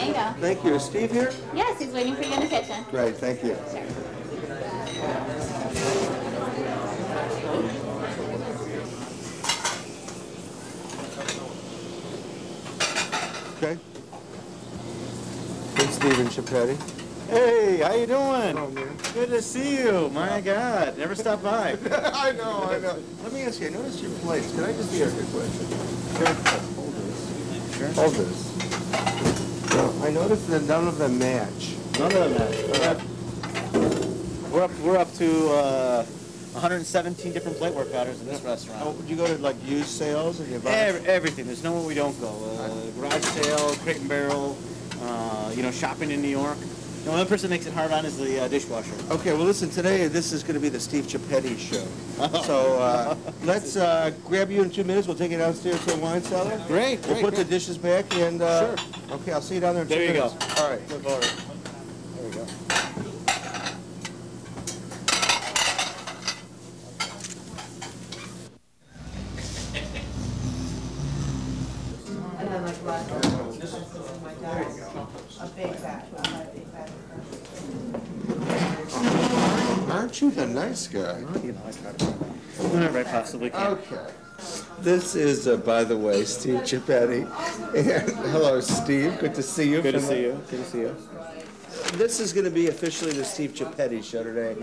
There you go. Thank you. Is Steve here? Yes, he's waiting for you in the kitchen. Great, thank you. Sure. Okay. Hey, Stephen Chiappetti. Hey, how you doing? Hello, man. Good to see you. My God, never stop by. I know. Let me ask you, I noticed your plates. Can I just ask you a question? Hold this. Sure. Hold this. Now, I noticed that none of them match. None of them. We're up to 117 different plateware patterns in this restaurant. Oh, would you go to like used sales and you buy? Everything. There's nowhere we don't go. Garage sale, Crate and Barrel, shopping in New York. The only person that makes it hard on is the dishwasher. Okay, well listen, today this is going to be the Steve Chiappetti show. So let's grab you in 2 minutes. We'll take you downstairs to the wine cellar. Great. We'll put the dishes back and Sure. Okay, I'll see you down there in 2 There you minutes. go. All right. Look forward. There we go. And then like last a big batch, a big batch. Aren't you the nice guy? Whenever I possibly can. Okay. This is, by the way, Steve Chiappetti. And hello, Steve. Good to see you. Good to see you. Good to see you. This is going to be officially the Steve Chiappetti show today.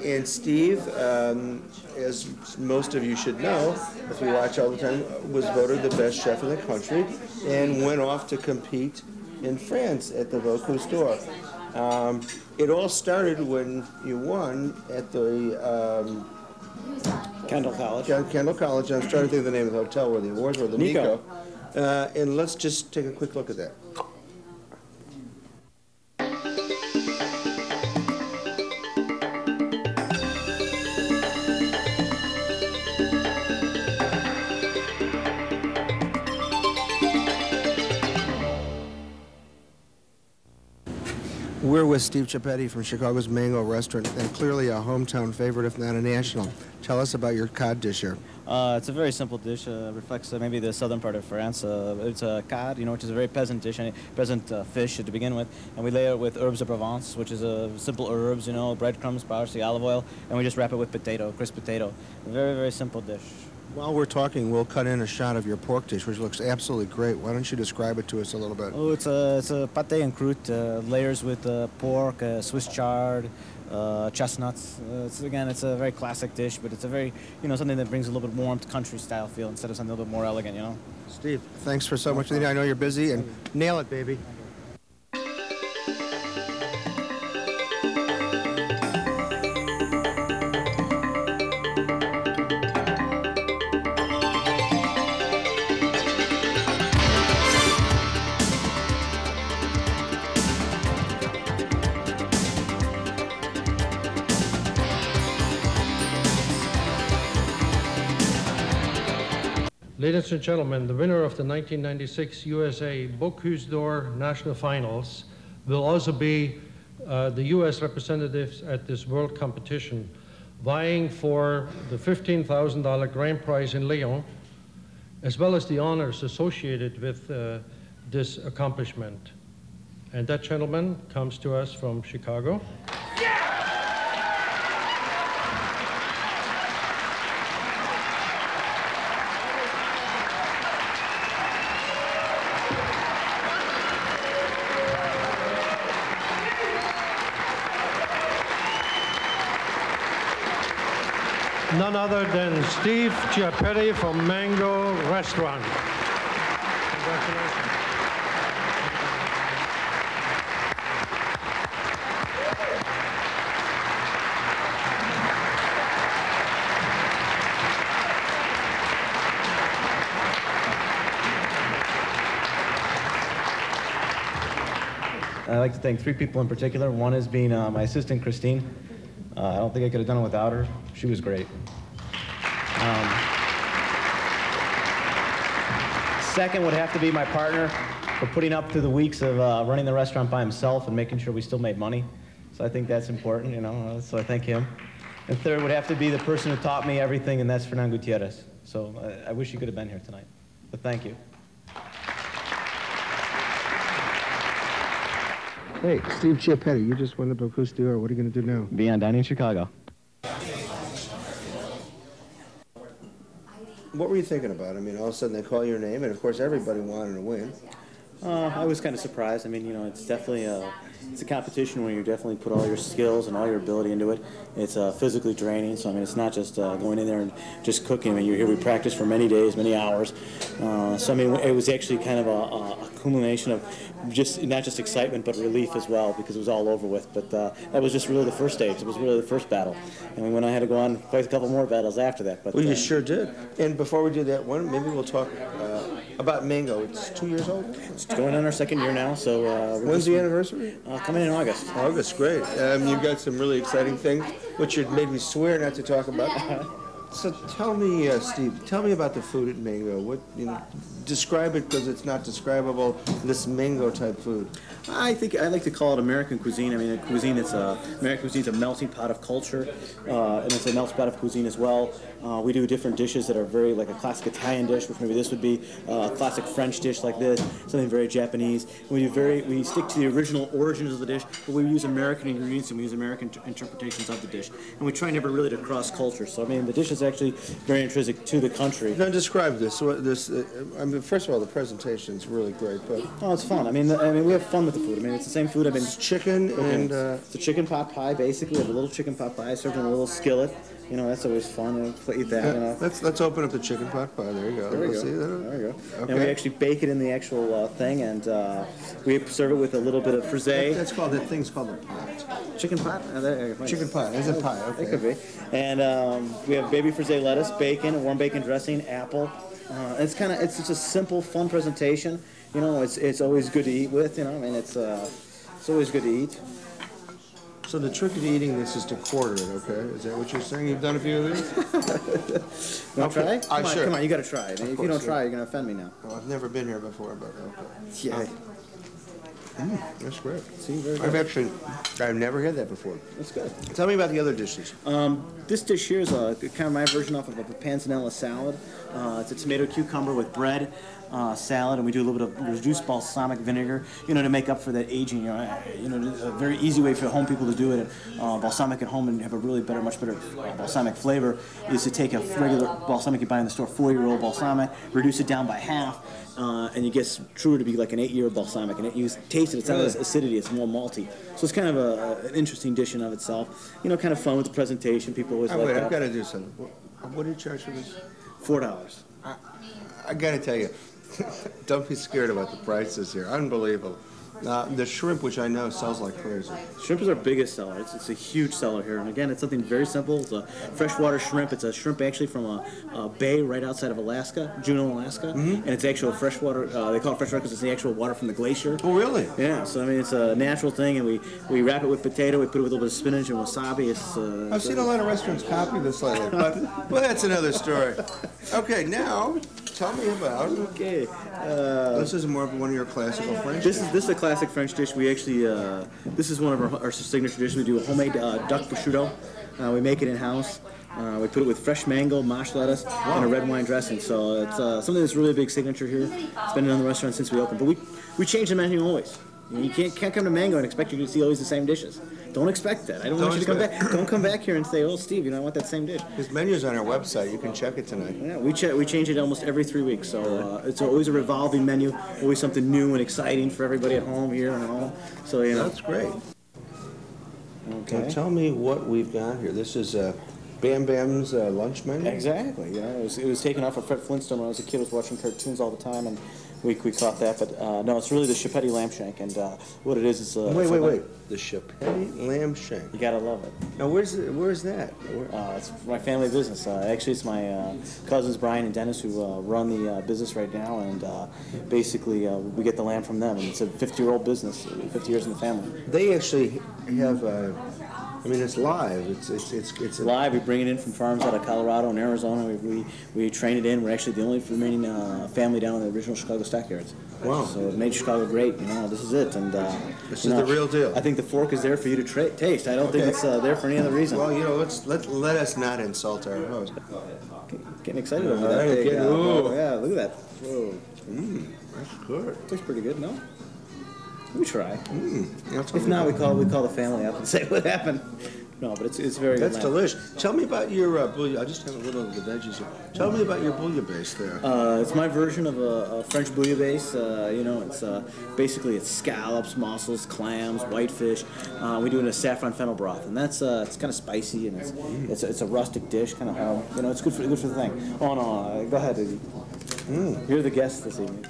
And Steve, as most of you should know, if you watch all the time, was voted the best chef in the country and went off to compete in France at the Bocuse d'Or. It all started when you won at the Kendall College. Kendall College. I'm trying to think of the name of the hotel where the awards were, the Nico. And let's just take a quick look at that. We're with Steve Chiappetti from Chicago's Mango Restaurant, and clearly a hometown favorite, if not a national. Tell us about your cod dish here. It's a very simple dish. Reflects maybe the southern part of France. It's a cod, which is a very peasant dish, peasant fish to begin with. And we layer it with herbes de Provence, which is simple herbs, breadcrumbs, parsley, olive oil, and we just wrap it with potato, crisp potato. Very, very simple dish. While we're talking, we'll cut in a shot of your pork dish, which looks absolutely great. Why don't you describe it to us a little bit? Oh, it's a pâté en croûte, layers with pork, Swiss chard, chestnuts. It's a very classic dish, but it's a very, something that brings a little bit warmth, country-style feel instead of something a little bit more elegant, Steve, thanks for so much. I know you're busy, and nail it, baby. Ladies and gentlemen, the winner of the 1996 USA Bocuse d'Or National Finals will also be the U.S. representatives at this world competition, vying for the $15,000 grand prize in Lyon, as well as the honors associated with this accomplishment. And that gentleman comes to us from Chicago. None other than Steve Chiappetti from Mango Restaurant. Congratulations. I'd like to thank 3 people in particular. One is being my assistant, Christine. I don't think I could have done it without her. She was great. Second would have to be my partner for putting up through the weeks of running the restaurant by himself and making sure we still made money. So I think that's important, so I thank him. And third would have to be the person who taught me everything, and that's Fernand Gutierrez. So I wish he could have been here tonight. But thank you. Hey, Steve Chiappetti, you just won the Bocuse d'Or. What are you going to do now? Be on Dining in Chicago. What were you thinking about? I mean, all of a sudden they call your name, and of course everybody wanted to win. I was kind of surprised. I mean, you know, it's definitely it's a competition where you definitely put all your skills and all your ability into it. It's physically draining, so I mean, it's not just going in there and just cooking. I mean, you're here, we practice for many days, many hours. So I mean, it was actually kind of a culmination of just not just excitement but relief as well, because it was all over with. But that was just really the first stage. It was really the first battle, and when I had to go on and fight a couple more battles after that. But Well, you sure did. And before we do that one, maybe we'll talk about Mango. It's 2 years old. it's going on our second year now. So When's the anniversary? coming in August. August, great. You've got some really exciting things, which you made me swear not to talk about. So tell me, Steve, tell me about the food at Mango. What, you know, describe it, because it's not describable, this Mango type food. I think I like to call it American cuisine. I mean, a cuisine. American cuisine is a melting pot of culture, and it's a melting pot of cuisine as well. We do different dishes that are very like a classic Italian dish, which maybe this would be a classic French dish like this, something very Japanese. We stick to the original origins of the dish, but we use American ingredients and we use American interpretations of the dish, and we try never really to cross culture. So I mean, the dish is actually very intrinsic to the country. Now describe this. I mean, first of all, the presentation is really great, but Oh, it's fun. I mean, we have fun with the food. I mean, it's the same food I've been. it's chicken and It's a chicken pot pie, basically. We have a little chicken pot pie served in a little skillet. You know, that's always fun. Eat that. You know. let's open up the chicken pot pie. There you go. There we Let's go. see that. There we go. Okay. And we actually bake it in the actual thing, and we serve it with a little bit of frisee. That thing's called a pot. Chicken pot? Chicken pie. Is it pie? Okay. It could be. And we have baby frisee lettuce, bacon, warm bacon dressing, apple. It's just a simple, fun presentation. You know, it's always good to eat with. You know, I mean, it's always good to eat. So the trick to eating this is to quarter it, okay? Is that what you're saying? You've done a few of these? Want to try? I sure. Come on, you got to try it. If you course, don't yeah. try, you're going to offend me now. Well, I've never been here before, but okay. Yeah. That's great. See, very good. I've never had that before. That's good. Tell me about the other dishes. This dish here is kind of my version off of a panzanella salad. It's a tomato cucumber with bread salad, and we do a little bit of reduced balsamic vinegar, you know, to make up for that aging. A very easy way for home people to do it. Balsamic at home and have a really much better balsamic flavor is to take a regular balsamic you buy in the store, 4-year-old balsamic, reduce it down by half, and you get truer to be like an 8-year balsamic. And you taste it; it's not as acidity; it's more malty. So it's kind of an interesting dish in of itself. You know, kind of fun with the presentation. People always like Wait, that. I've got to do something. What do you charge for this? $4. I got to tell you, don't be scared about the prices here. Unbelievable. The shrimp, which I know sells like crazy. Shrimp is our biggest seller. It's a huge seller here. And again, it's something very simple. It's a freshwater shrimp. It's a shrimp actually from a bay right outside of Alaska, Juneau, Alaska. And it's actual freshwater. They call it freshwater because it's the actual water from the glacier. Oh, really? Yeah, so I mean, it's a natural thing, and we wrap it with potato. We put it with a little bit of spinach and wasabi. I've seen a lot of restaurants copy this lately, but well, that's another story. Okay, now tell me about. Okay. This is more of one of your classical French. This is a classic French dish. We actually, this is one of our signature dishes. We do a homemade duck prosciutto. We make it in-house. We put it with fresh mango, mashed lettuce, and a red wine dressing. So it's something that's really a big signature here. It's been in the restaurant since we opened. But we change the menu always. You can't come to Mango and expect you to see always the same dishes. Don't expect that. I don't want you to come back. Don't come back here and say, "Oh, Steve, I want that same dish." His menu's on our website. You can check it tonight. Yeah, we change it almost every 3 weeks. So it's always a revolving menu, always something new and exciting for everybody at home here and at home. So That's great. Okay. Now tell me what we've got here. This is Bam Bam's lunch menu. Exactly. Yeah, it was taken off of Fred Flintstone when I was a kid. I was watching cartoons all the time, and we caught that. But no, it's really the Chiappetti lamb shank, and what it is Wait. The Chiappetti lamb shank. You gotta love it. Now where's that? It's my family business. Actually, it's my cousins Brian and Dennis who run the business right now, and basically we get the lamb from them. And it's a 50-year-old business, 50 years in the family. They actually have. I mean, it's live. It's Live. We bring it in from farms out of Colorado and Arizona. We train it in. We're actually the only remaining family down in the original Chicago stockyards. Wow. So it made Chicago great. This is it. And This is the real deal. I think the fork is there for you to taste. I don't think it's there for any other reason. Well, let us not insult our host. Getting excited over Yeah, that. you're kidding. Oh, yeah, look at that. Whoa. That's good. Tastes pretty good, no? We try. That's If not, we call the family up and say what happened. No, but it's very good. That's delicious. Tell me about your bouillon. I just have a little of the veggies here. Tell me about your bouillabaisse there. It's my version of a French bouillabaisse. You know, it's basically it's scallops, mussels, clams, whitefish. We do it in a saffron fennel broth, and that's it's kind of spicy and it's a rustic dish, kind of home. You know, it's good for the thing. Oh no, go ahead, Izzy. You're the guest this evening.